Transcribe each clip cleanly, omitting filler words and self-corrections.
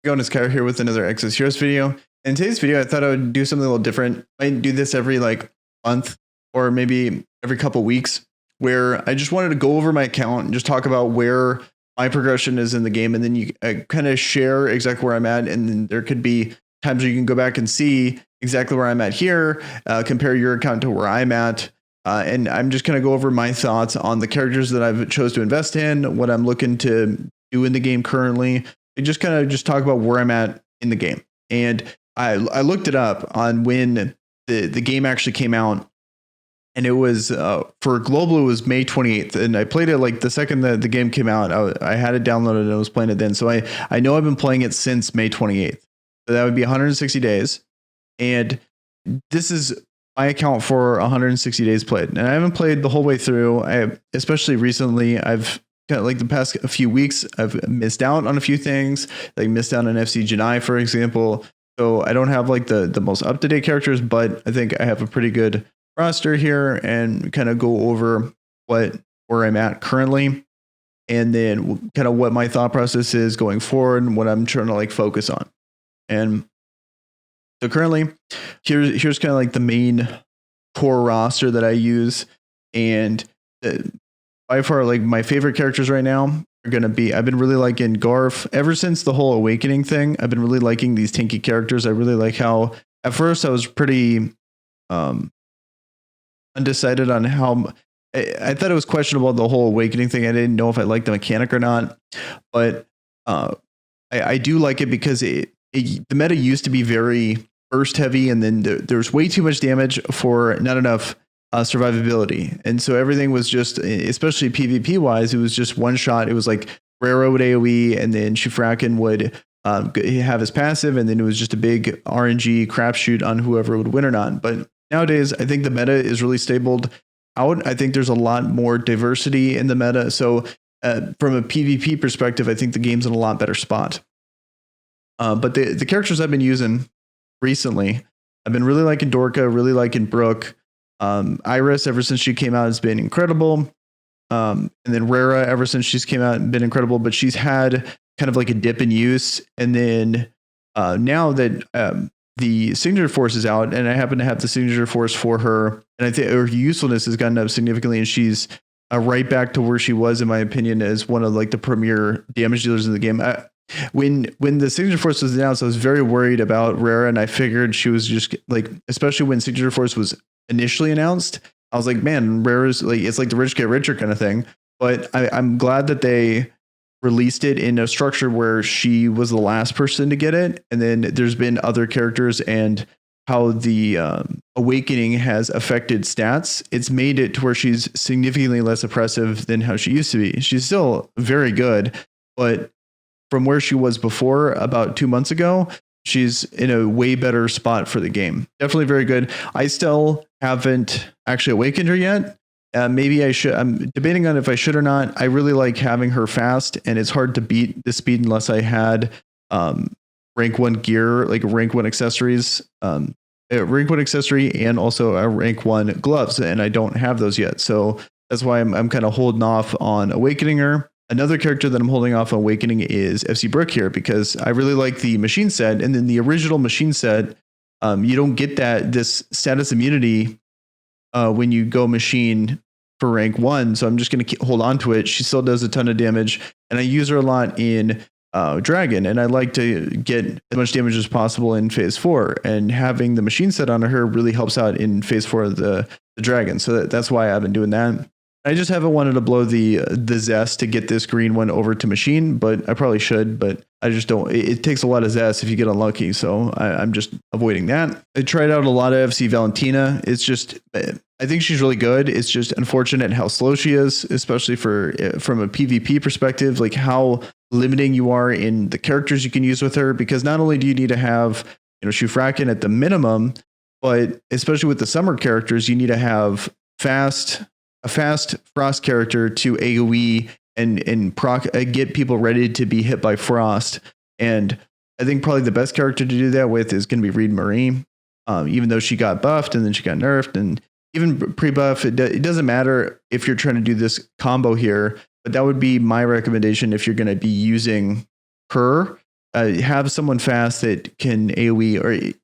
Going to Skyr here with another Exos Heroes video. In today's video, I thought I would do something a little different. I might do this every month or maybe every couple weeks, where I just wanted to go over my account and just talk about where my progression is in the game, and then you kind of share exactly where I'm at, and then there could be times where you can go back and see exactly where I'm at here, compare your account to where I'm at. And I'm just going to go over my thoughts on the characters that I've chose to invest in, what I'm looking to do in the game currently, and just kind of just talk about where I'm at in the game. And I looked it up on when the game actually came out, and it was for global, it was May 28th, and I played it like the second that the game came out. I had it downloaded and I was playing it then, so I know I've been playing it since May 28th. So that would be 160 days, and this is my account for 160 days played, and I haven't played the whole way through. Especially recently, I've got like the past few weeks, I've missed out on a few things, like missed out on FC Janai, for example. So I don't have like the most up-to-date characters, but I think I have a pretty good roster here, and kind of go over where I'm at currently, and then kind of what my thought process is going forward and what I'm trying to like focus on. And so currently, here's kind of like the main core roster that I use, and by far like my favorite characters right now are going to be, I've been really liking Garf ever since the whole awakening thing. I've been really liking these tanky characters. I really like how at first I was pretty undecided on how I thought it was questionable, the whole awakening thing. I didn't know if I liked the mechanic or not, but I do like it because the meta used to be very burst heavy, and then there's way too much damage for not enough survivability. And so everything was just, especially PvP wise, it was just one shot. It was like Rara would AoE, and then Shuffrackin would have his passive, and then it was just a big RNG crapshoot on whoever would win or not. But nowadays, I think the meta is really stabled out. I think there's a lot more diversity in the meta. So from a PvP perspective, I think the game's in a lot better spot. But the characters I've been using recently, I've been really liking Dorka, really liking Brooke. Iris, ever since she came out, has been incredible. And then Rara, ever since she's came out, been incredible. But she's had kind of like a dip in use. And then now that the signature force is out, and I happen to have the signature force for her, and I think her usefulness has gotten up significantly, and she's right back to where she was, in my opinion, as one of like the premier damage dealers in the game. When the signature force was announced, I was very worried about Rara, and I figured she was just like, especially when signature force was initially announced, I was like, man, Rara's like, it's like the rich get richer kind of thing. But I'm glad that they released it in a structure where she was the last person to get it, and then there's been other characters, and how the awakening has affected stats. It's made it to where she's significantly less oppressive than how she used to be. She's still very good, but from where she was before, about 2 months ago, she's in a way better spot for the game. Definitely very good. I still haven't actually awakened her yet. Maybe I should. I'm debating on if I should or not. I really like having her fast, and it's hard to beat the speed unless I had rank 1 gear, like rank 1 accessories, rank 1 accessory, and also a rank 1 gloves, and I don't have those yet. So that's why I'm kind of holding off on awakening her. Another character that I'm holding off on awakening is FC Brooke here, because I really like the machine set, and then the original machine set, you don't get this status immunity when you go machine for rank 1. So I'm just going to hold on to it. She still does a ton of damage, and I use her a lot in Dragon, and I like to get as much damage as possible in phase 4, and having the machine set on her really helps out in phase 4 of the Dragon. So that's why I've been doing that. I just haven't wanted to blow the zest to get this green one over to machine, but I probably should, but I just don't. It takes a lot of zest if you get unlucky, so I'm just avoiding that. I tried out a lot of FC Valentina. It's just, I think she's really good. It's just unfortunate how slow she is, especially from a PvP perspective, like how limiting you are in the characters you can use with her, because not only do you need to have, Shuffrackin at the minimum, but especially with the summer characters, you need to have a fast frost character to AoE and get people ready to be hit by frost. And I think probably the best character to do that with is going to be Reed Marie, even though she got buffed and then she got nerfed, and even pre-buff, it doesn't matter if you're trying to do this combo here, but that would be my recommendation if you're going to be using her have someone fast that can AoE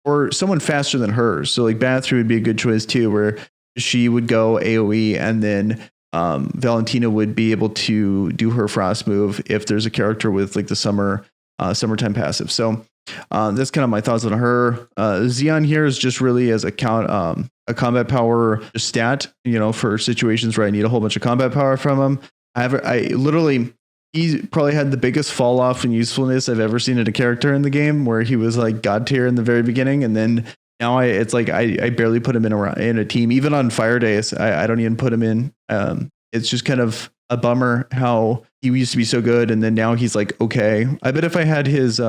or someone faster than her. So like Bathory would be a good choice too, where she would go AoE and then Valentina would be able to do her frost move if there's a character with like the summertime passive. So that's kind of my thoughts on her. Xeon here is just really as a combat power stat, for situations where I need a whole bunch of combat power from him. He probably had the biggest fall off in usefulness I've ever seen in a character in the game, where he was like god tier in the very beginning, and then now it's like I barely put him in a team. Even on fire days, I don't even put him in. It's just kind of a bummer how he used to be so good, and then now he's like okay. I bet if I had his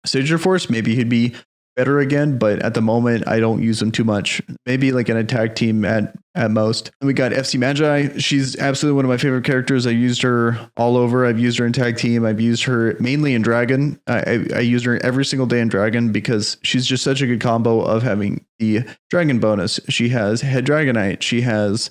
Signature Force, maybe he'd be better again, but at the moment I don't use him too much. Maybe like an attack team at most. And we got FC Magi. She's absolutely one of my favorite characters. I used her all over. I've used her in tag team. I've used her mainly in Dragon. I use her every single day in Dragon because she's just such a good combo of having the Dragon bonus. She has Head Dragonite. She has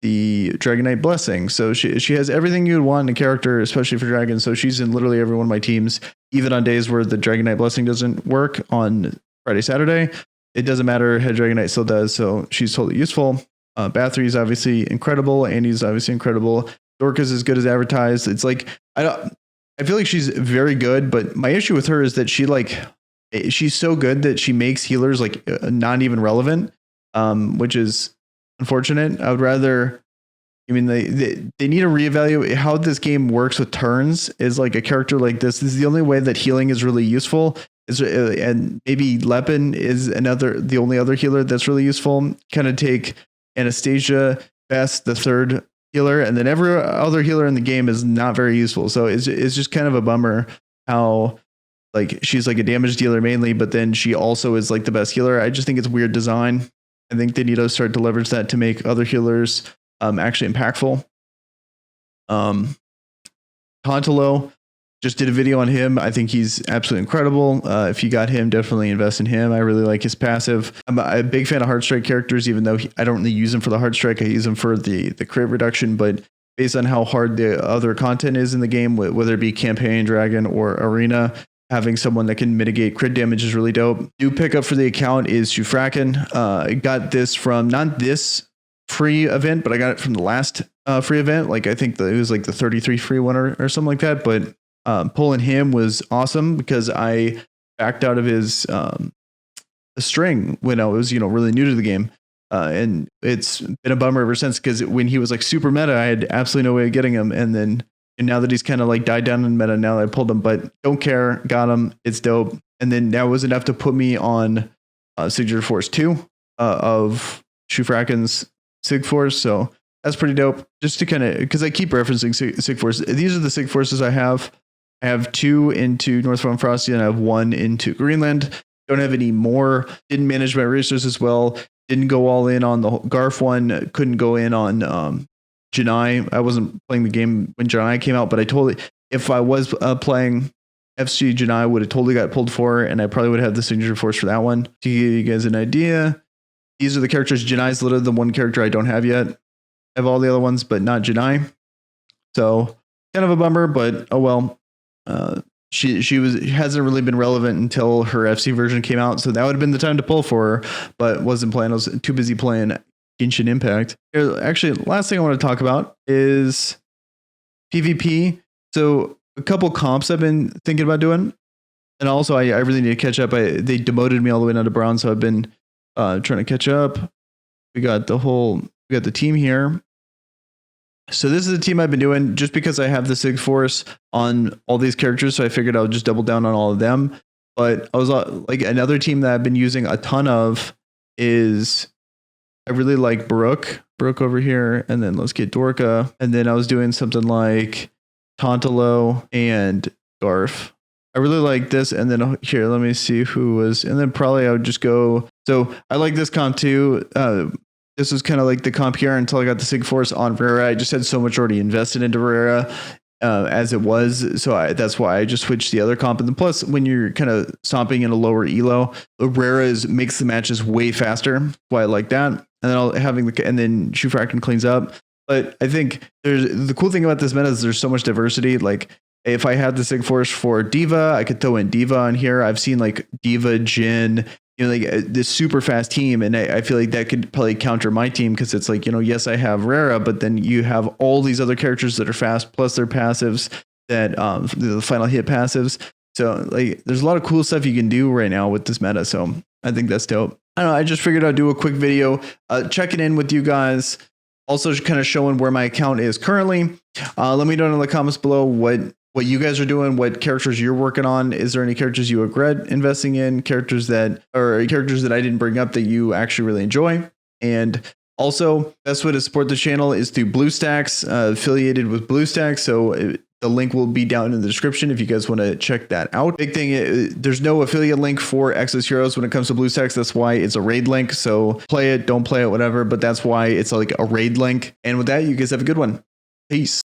the Dragonite Blessing. So she has everything you'd want in a character, especially for Dragon. So she's in literally every one of my teams, even on days where the Dragonite Blessing doesn't work on Friday, Saturday. It doesn't matter. Head Dragonite still does. So she's totally useful. Bathory is obviously incredible. Andy's obviously incredible. Dorcas is good as advertised. It's like, I feel like she's very good, but my issue with her is that she's so good that she makes healers like not even relevant, which is unfortunate. I would rather, they need to reevaluate how this game works with turns. Is like a character like this is the only way that healing is really useful. And maybe Lepin is the only other healer that's really useful. Kind of take Anastasia, Best, the third healer, and then every other healer in the game is not very useful. So it's just kind of a bummer how like she's like a damage dealer mainly, but then she also is like the best healer. I just think it's weird design. I think they need to start to leverage that to make other healers actually impactful. Tantalo, just did a video on him. I think he's absolutely incredible. If you got him, definitely invest in him. I really like his passive. I'm a big fan of Heartstrike characters, even though I don't really use him for the Heartstrike. I use him for the crit reduction, but based on how hard the other content is in the game, whether it be campaign, dragon, or arena, having someone that can mitigate crit damage is really dope. New pickup for the account is Shuffrackin. I got this from not this free event, but I got it from the last free event. Like I think it was like the 33 free one or something like that. But pulling him was awesome because I backed out of his string when I was really new to the game. And it's been a bummer ever since because when he was like super meta, I had absolutely no way of getting him. And now that he's kind of like died down in meta, now I pulled him, but don't care. Got him. It's dope. And then that was enough to put me on Signature Force 2 of Shuffrackin's Sig Force. So that's pretty dope. Just to kind of, because I keep referencing Sig Force. These are the Sig Forces I have. I have 2 into Northbound Frosty and I have 1 into Greenland. Don't have any more. Didn't manage my resources well. Didn't go all in on the Garf one. Couldn't go in on Janai. I wasn't playing the game when Janai came out, but if I was playing FC Janai, I would have totally got pulled for, and I probably would have the Signature Force for that one. To give you guys an idea, these are the characters. Janai's literally the one character I don't have yet. I have all the other ones, but not Janai. So kind of a bummer, but oh well. She hasn't really been relevant until her FC version came out, so that would have been the time to pull for her, but wasn't playing. I was too busy playing Genshin Impact. Actually, last thing I want to talk about is PvP. So a couple comps I've been thinking about doing, and also I really need to catch up. They demoted me all the way down to Brown, so I've been trying to catch up. We got the team here. So this is the team I've been doing just because I have the Sig Force on all these characters. So I figured I would just double down on all of them. But I was like another team that I've been using a ton of is I really like Brooke over here. And then let's get Dorka. And then I was doing something like Tantalo and Garf. I really like this. And then here, let me see who was, and then probably I would just go. So I like this comp too. This was kind of like the comp here until I got the Sig Force on Rara. I just had so much already invested into Rara as it was. So that's why I just switched the other comp. And then plus, when you're kind of stomping in a lower elo, Rara makes the matches way faster. That's why I like that. And then and then Shuffrackin cleans up. But I think the cool thing about this meta is there's so much diversity. Like if I had the Sig Force for Diva, I could throw in Diva on here. I've seen like Diva, Jin, like this super fast team. And I feel like that could probably counter my team because it's like, yes, I have Rara, but then you have all these other characters that are fast, plus their passives that the final hit passives. So like there's a lot of cool stuff you can do right now with this meta. So I think that's dope. I don't know. I just figured I'd do a quick video, checking in with you guys. Also kind of showing where my account is currently. Let me know in the comments below what you guys are doing, what characters you're working on. Is there any characters you regret investing in, characters that I didn't bring up that you actually really enjoy? And also, best way to support the channel is through BlueStacks, affiliated with BlueStacks. So the link will be down in the description if you guys want to check that out. Big thing, there's no affiliate link for Exos Heroes when it comes to BlueStacks. That's why it's a raid link. So play it, don't play it, whatever. But that's why it's like a raid link. And with that, you guys have a good one. Peace.